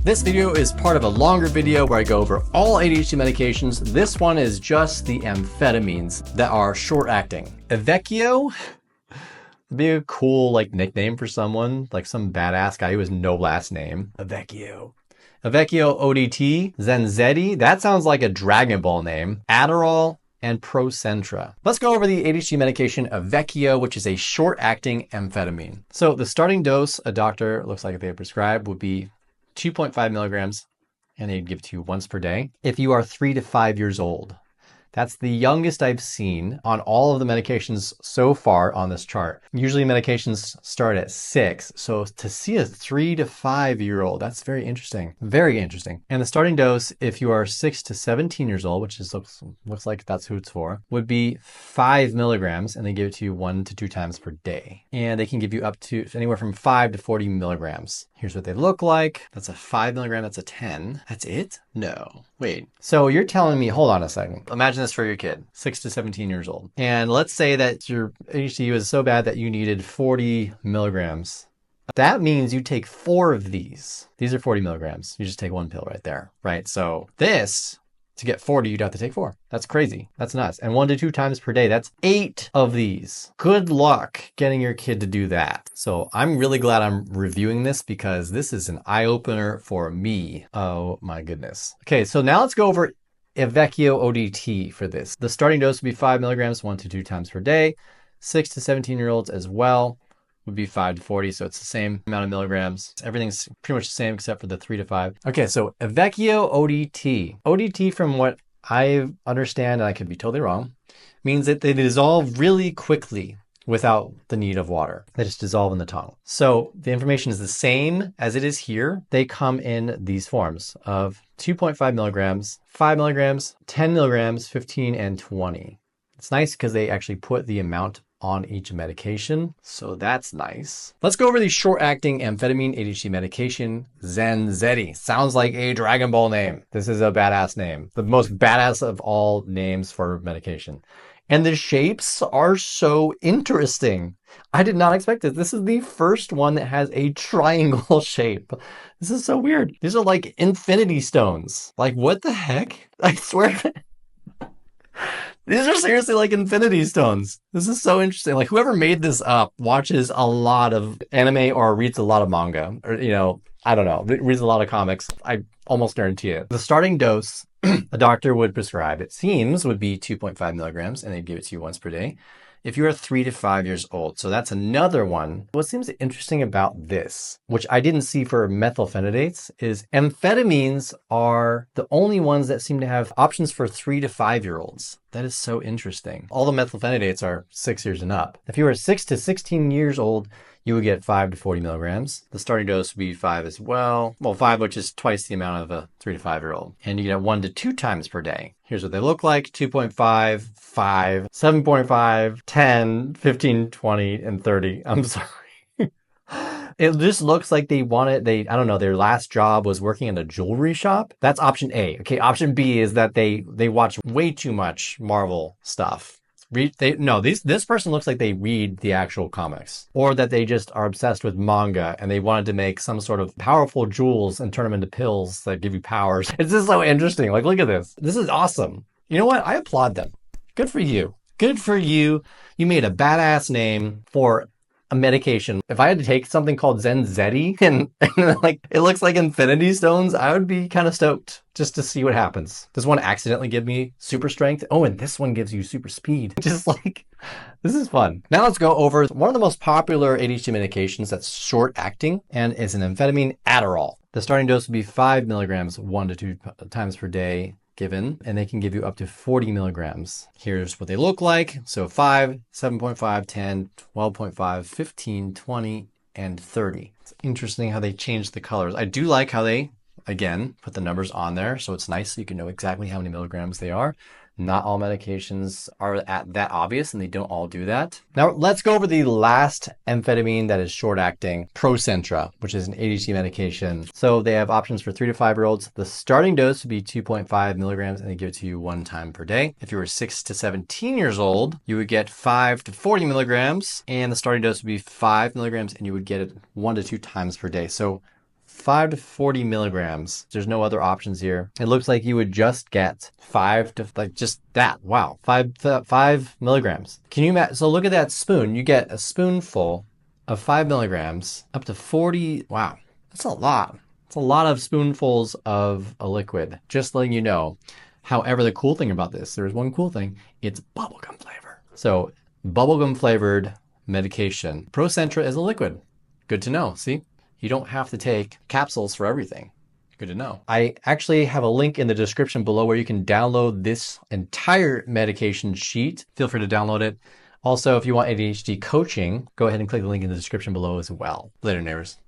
This video is part of a longer video where I go over all ADHD medications. This one is just the amphetamines that are short-acting. Evekeo would be a cool nickname for someone, like some badass guy who has no last name. Evekeo. Evekeo ODT, Zenzedi, that sounds like a Dragon Ball name. Adderall, and ProCentra. Let's go over the ADHD medication Evekeo, which is a short-acting amphetamine. So the starting dose a doctor looks like they prescribe would be 2.5 milligrams, and they'd give it to you once per day. If you are 3 to 5 years old, that's the youngest I've seen on all of the medications so far on this chart. Usually medications start at 6. So to see a 3 to 5 year old, that's very interesting. Very interesting. And the starting dose, if you are 6 to 17 years old, which looks like that's who it's for, would be 5 milligrams, and they give it to you 1 to 2 times per day. And they can give you up to anywhere from 5 to 40 milligrams. Here's what they look like. That's a 5 milligram, that's a 10. That's it? No. Wait. So you're telling me, hold on a second. Imagine this for your kid, 6 to 17 years old. And let's say that your ADHD was so bad that you needed 40 milligrams. That means you take 4 of these. These are 40 milligrams. You just take 1 pill right there, right? So this, to get 40, you'd have to take 4. That's crazy. That's nuts. And 1 to 2 times per day, that's 8 of these. Good luck getting your kid to do that. So I'm really glad I'm reviewing this because this is an eye-opener for me. Oh my goodness. Okay, so now let's go over Evekeo ODT for this. The starting dose would be 5 milligrams, 1 to 2 times per day. 6 to 17-year-olds as well would be 5 to 40, so it's the same amount of milligrams. Everything's pretty much the same except for the 3 to 5. Okay, so Evekeo ODT. ODT, from what I understand, and I could be totally wrong, means that they dissolve really quickly without the need of water. They just dissolve in the tongue. So the information is the same as it is here. They come in these forms of 2.5 milligrams, 5 milligrams, 10 milligrams, 15, and 20. It's nice because they actually put the amount on each medication, so that's nice. Let's go over the short-acting amphetamine ADHD medication, Zenzedi. Sounds like a Dragon Ball name. This is a badass name. The most badass of all names for medication. And the shapes are so interesting. I did not expect this. This is the first one that has a triangle shape. This is so weird. These are like infinity stones. Like, what the heck? I swear. These are seriously like infinity stones. This is so interesting. Like, whoever made this up watches a lot of anime or reads a lot of manga, or, I don't know, reads a lot of comics. I almost guarantee it. The starting dose a doctor would prescribe, it seems, would be 2.5 milligrams, and they'd give it to you once per day if you are 3 to 5 years old. So that's another one. What seems interesting about this, which I didn't see for methylphenidates, is amphetamines are the only ones that seem to have options for 3 to 5 year olds. That is so interesting. All the methylphenidates are 6 years and up. If you are 6 to 16 years old, you would get 5 to 40 milligrams. The starting dose would be 5 as well. Well, 5, which is twice the amount of a 3 to 5 year old. And you get 1 to 2 times per day. Here's what they look like: 2.5, 5, 7.5, 10, 15, 20, and 30. I'm sorry. It just looks like they wanted, I don't know, their last job was working in a jewelry shop. That's option A. Okay, option B is that they watch way too much Marvel stuff. This person looks like they read the actual comics, or that they just are obsessed with manga and they wanted to make some sort of powerful jewels and turn them into pills that give you powers. It's just so interesting. Like, look at this. This is awesome. You know what? I applaud them. Good for you. Good for you. You made a badass name for a medication. If I had to take something called Zenzedi and like it looks like infinity stones, I would be kind of stoked just to see what happens. Does one accidentally give me super strength? Oh, and this one gives you super speed. Just like, this is fun. Now let's go over one of the most popular ADHD medications that's short acting and is an amphetamine, Adderall. The starting dose would be 5 milligrams, 1 to 2 times per day given, and they can give you up to 40 milligrams. Here's what they look like. So 5, 7.5, 10, 12.5, 15, 20, and 30. It's interesting how they changed the colors. I do like how they, again, put the numbers on there, so it's nice so you can know exactly how many milligrams they are. Not all medications are that obvious, and they don't all do that. Now let's go over the last amphetamine that is short-acting, ProCentra, which is an ADHD medication. So they have options for 3 to 5 year olds. The starting dose would be 2.5 milligrams, and they give it to you 1 time per day. If you were 6 to 17 years old, you would get 5 to 40 milligrams, and the starting dose would be 5 milligrams, and you would get it 1 to 2 times per day. So 5 to 40 milligrams. There's no other options here. It looks like you would just get 5 to like just that. Wow, 5 milligrams. Can you imagine? So look at that spoon. You get a spoonful of 5 milligrams up to 40. Wow, that's a lot. It's a lot of spoonfuls of a liquid. Just letting you know. However, the cool thing about this, there's one cool thing. It's bubblegum flavor. So bubblegum flavored medication. ProCentra is a liquid. Good to know. See, you don't have to take capsules for everything. Good to know. I actually have a link in the description below where you can download this entire medication sheet. Feel free to download it. Also, if you want ADHD coaching, go ahead and click the link in the description below as well. Later, neighbors.